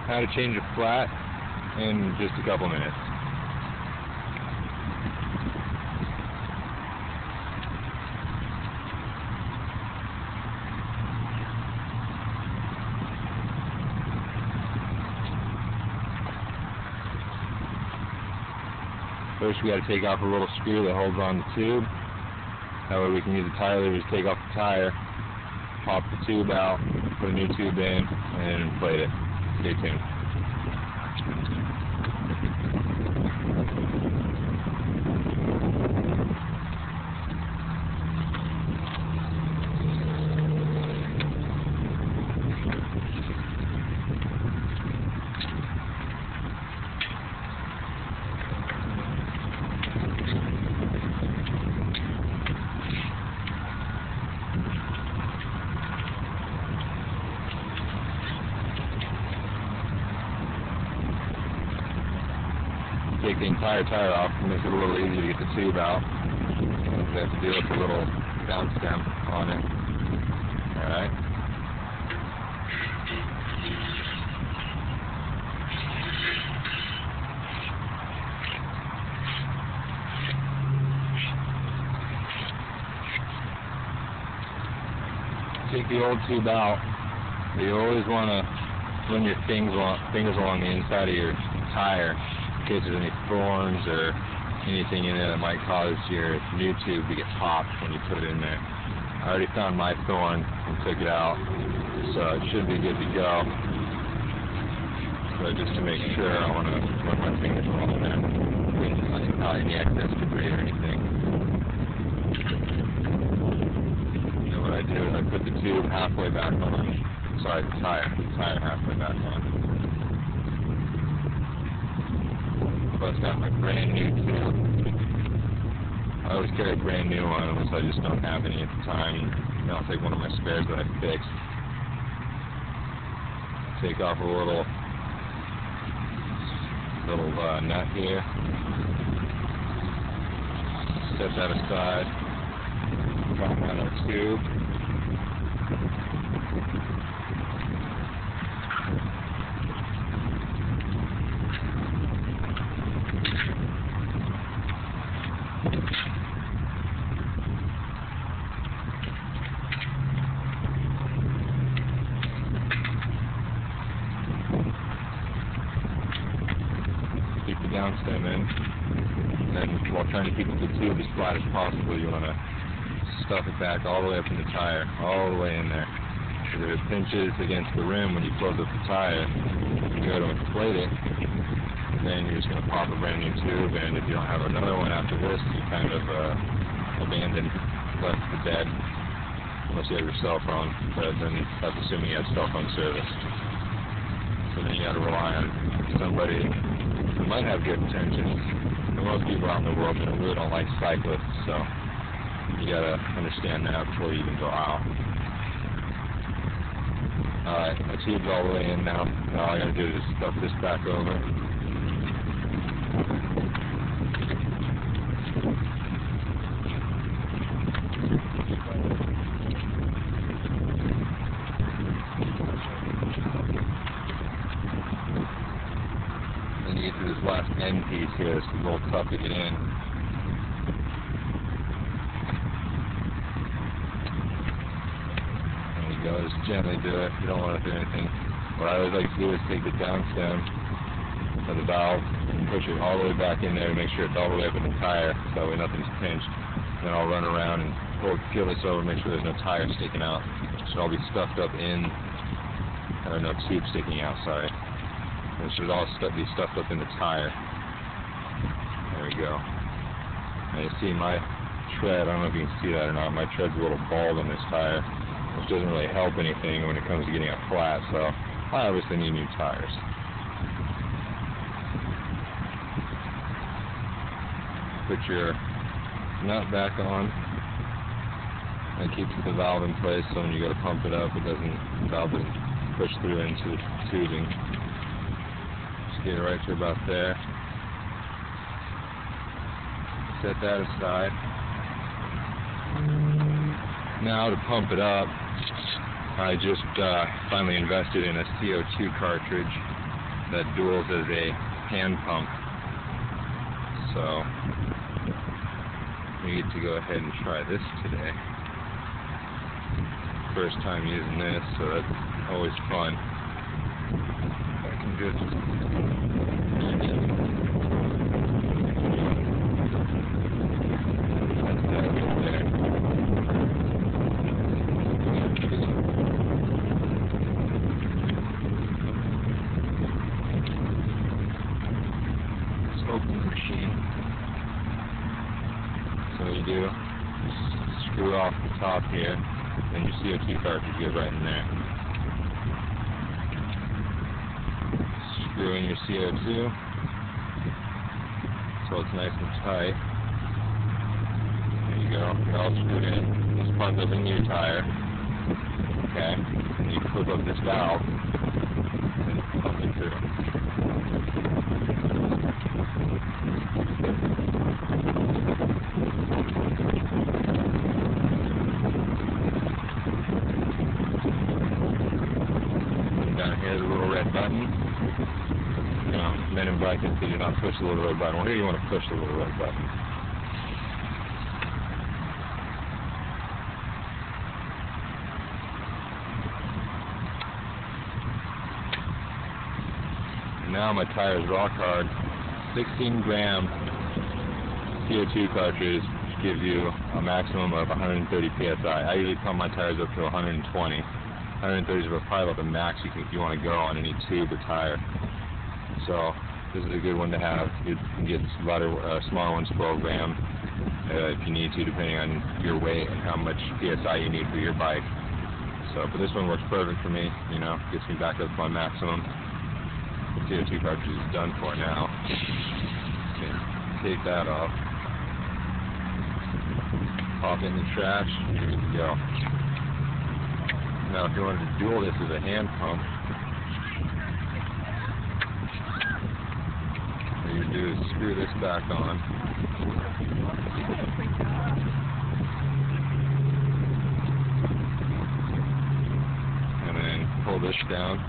how to change a flat in just a couple minutes. First we got to take off a little screw that holds on the tube. That way we can use the tire lever to take off the tire, pop the tube out, put a new tube in, and inflate it. Stay tuned. Take the entire tire off, it makes it a little easier to get the tube out. We have to deal with the little down stem on it. Alright. Take the old tube out. You always want to run your fingers along the inside of your tire in case there's any thorns or anything in there that might cause your new tube to get popped when you put it in there. I already found my thorn and took it out, so it should be good to go. But just to make sure, I want to run my fingers along there. Not any excess debris or anything. And what I do is I put the tube halfway back on. Sorry, the tire halfway back on. Bust out my brand new tube. I always carry a brand new one unless I just don't have any at the time. And I'll take one of my spares that I fixed. Take off a little nut here. Set that aside. Drop down our tube. Keep the down stem in, and then while trying to keep the tube as flat as possible, you want to stuff it back all the way up in the tire, all the way in there. Because if it pinches against the rim when you close up the tire, you go to inflate it, then you're just going to pop a brand new tube, and if you don't have another one after this, you kind of abandon, left for dead, unless you have your cell phone, but then that's assuming you have cell phone service. So then you got to rely on somebody who might have good intentions. And most people out in the world really don't like cyclists, so you got to understand that before you even go out. Alright, my tube's all the way in now. Now all I got to do is just stuff this back over. Then you get to this last end piece here, it's a little tough to get in. There you go, just gently do it. You don't want to do anything. What I always like to do is take the down stem of the valve and push it all the way back in there to make sure it's all the way up in the tire, so that way nothing's pinched. Then I'll run around and peel this over, make sure there's no tire sticking out. It should all be stuffed up in, or no tube sticking out, sorry. It should all be stuffed up in the tire. There we go. Now you see my tread, I don't know if you can see that or not, my tread's a little bald on this tire, which doesn't really help anything when it comes to getting it flat, so I obviously need new tires. Put your nut back on, and keeps the valve in place so when you go to pump it up, the valve doesn't push through into the tubing. Just get it right to about there. Set that aside. Now to pump it up, I just finally invested in a CO2 cartridge. that duals as a hand pump. So we get to go ahead and try this today. First time using this, so that's always fun. I can just that's that right there. Let's open the machine. So you do screw off the top here, and your CO2 cartridge goes right in there. Screw in your CO2 so it's nice and tight. There you go, they're all screwed in. This plugs up into your tire. Okay, and you flip up this valve and pump it through. Down here is a little red button. You know, Men in Black said do not push the little red button. Well, here you want to push the little red button. And now my tire is rock hard. 16 gram CO2 cartridge gives you a maximum of 130 psi. I usually pump my tires up to 120. 130 is probably about the max you want to go on any tube or tire. So this is a good one to have. You can get smaller ones, 12 gram, if you need to, depending on your weight and how much psi you need for your bike. So, but this one works perfect for me. You know, gets me back up to my maximum. The CO2 cartridge is done for now. Okay, take that off. Pop in the trash. Here we go. Now, if you wanted to dual this as a hand pump, what you do is screw this back on. And then pull this down.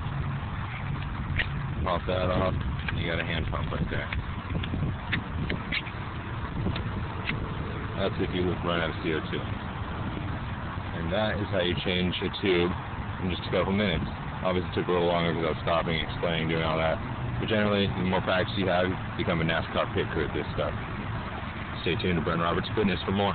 Pop that off. And you got a hand pump right there. That's if you run out of CO2. And that is how you change a tube in just a couple minutes. Obviously it took a little longer because I was stopping, explaining, doing all that. But generally, the more practice you have, you become a NASCAR pit crew at this stuff. Stay tuned to Brent Roberts Fitness for more.